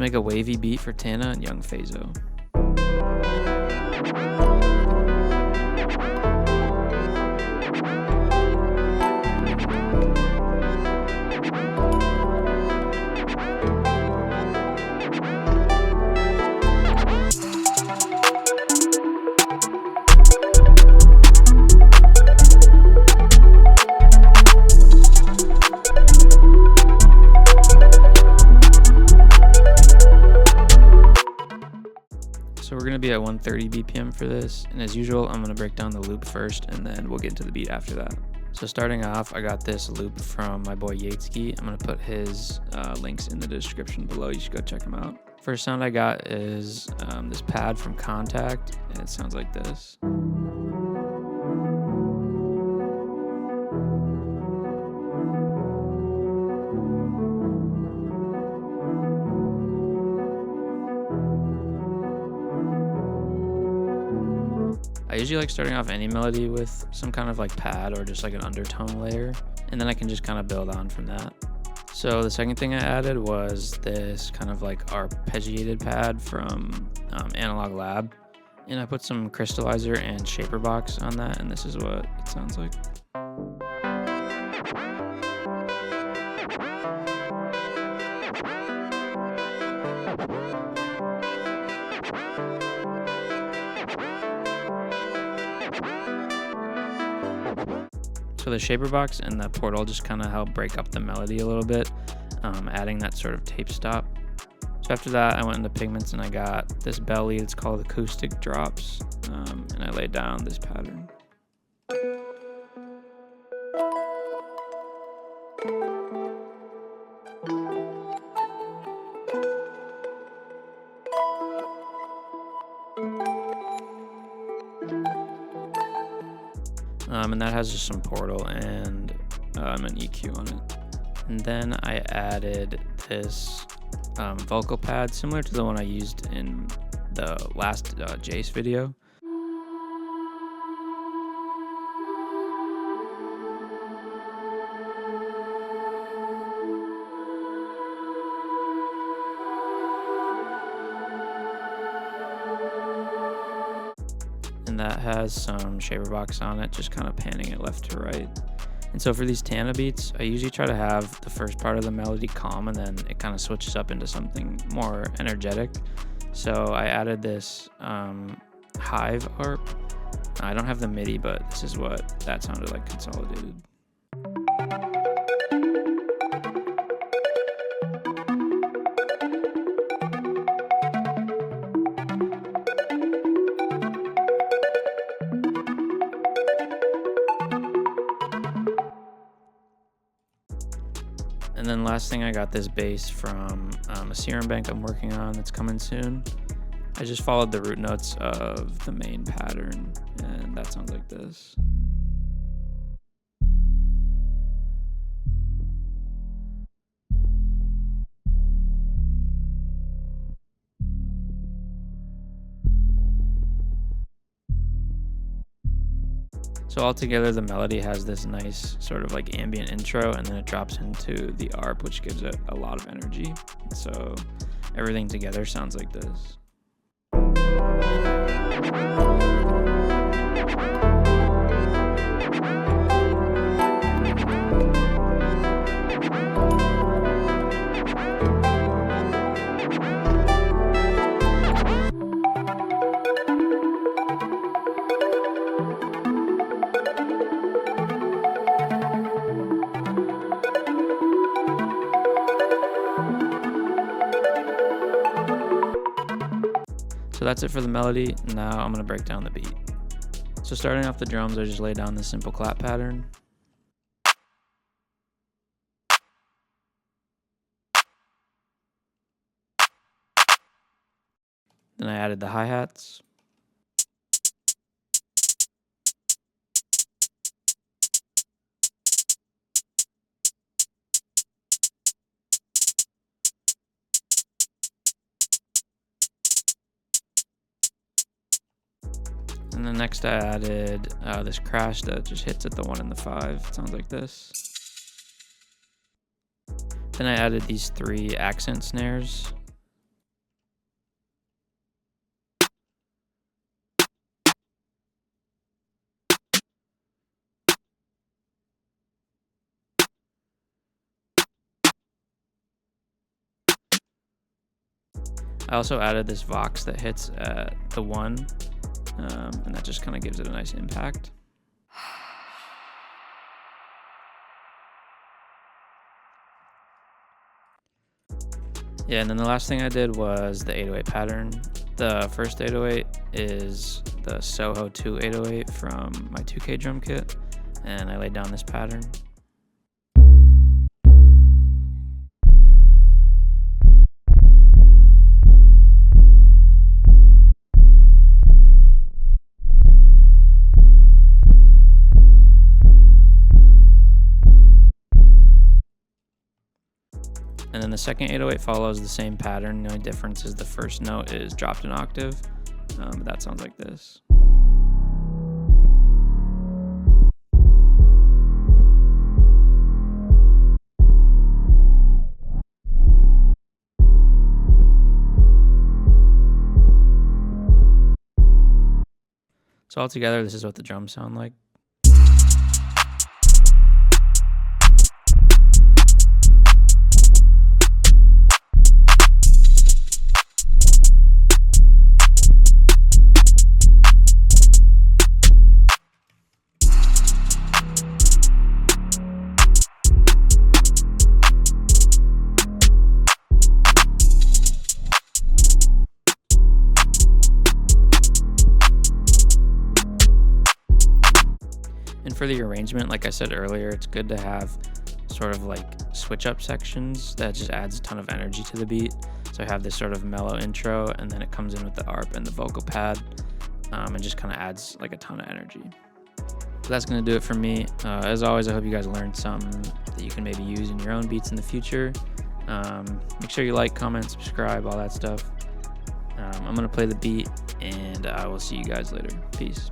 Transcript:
Let's make a wavy beat for Tana and young Fazo. So we're going to be at 130 BPM for this, and as usual I'm going to break down the loop first and then we'll get into the beat after that. So starting off, I got this loop from my boy Yateski. I'm going to put his links in the description below. You should go check him out. First sound I got is this pad from Contact, and it sounds like this. I usually like starting off any melody with some kind of like pad or just like an undertone layer, and then I can just kind of build on from that. So the second thing I added was this kind of like arpeggiated pad from Analog Lab, and I put some crystallizer and shaper box on that, and this is what it sounds like. So the shaper box and the portal just kind of help break up the melody a little bit, adding that sort of tape stop. So after that, I went into pigments and I got this belly. It's called Acoustic Drops, and I laid down this pattern. And that has just some portal and an EQ on it. And then I added this vocal pad similar to the one I used in the last Jace video. And that has some shaper box on it, just kind of panning it left to right. And so for these Tana beats, I usually try to have the first part of the melody calm and then it kind of switches up into something more energetic. So I added this Hive ARP. I don't have the MIDI, but this is what that sounded like consolidated. And then last thing, I got this bass from a serum bank I'm working on that's coming soon. I just followed the root notes of the main pattern, and that sounds like this. So altogether, the melody has this nice sort of like ambient intro, and then it drops into the ARP, which gives it a lot of energy. So everything together sounds like this. So that's it for the melody. Now I'm going to break down the beat. So starting off the drums, I just lay down this simple clap pattern. Then I added the hi-hats. And then next I added this crash that just hits at the 1 and the 5. It sounds like this. Then I added these 3 accent snares. I also added this Vox that hits at the 1, and that just kind of gives it a nice impact. Yeah, and then the last thing I did was the 808 pattern. The first 808 is the Soho 2 808 from my 2K drum kit, and I laid down this pattern. And then the second 808 follows the same pattern. The only difference is the first note is dropped an octave. But that sounds like this. So altogether, this is what the drums sound like. And for the arrangement, like I said earlier, it's good to have sort of like switch up sections that just adds a ton of energy to the beat. So I have this sort of mellow intro, and then it comes in with the ARP and the vocal pad, and just kind of adds like a ton of energy. So that's going to do it for me. As always, I hope you guys learned something that you can maybe use in your own beats in the future. Make sure you like, comment, subscribe, all that stuff. I'm going to play the beat, and I will see you guys later. Peace.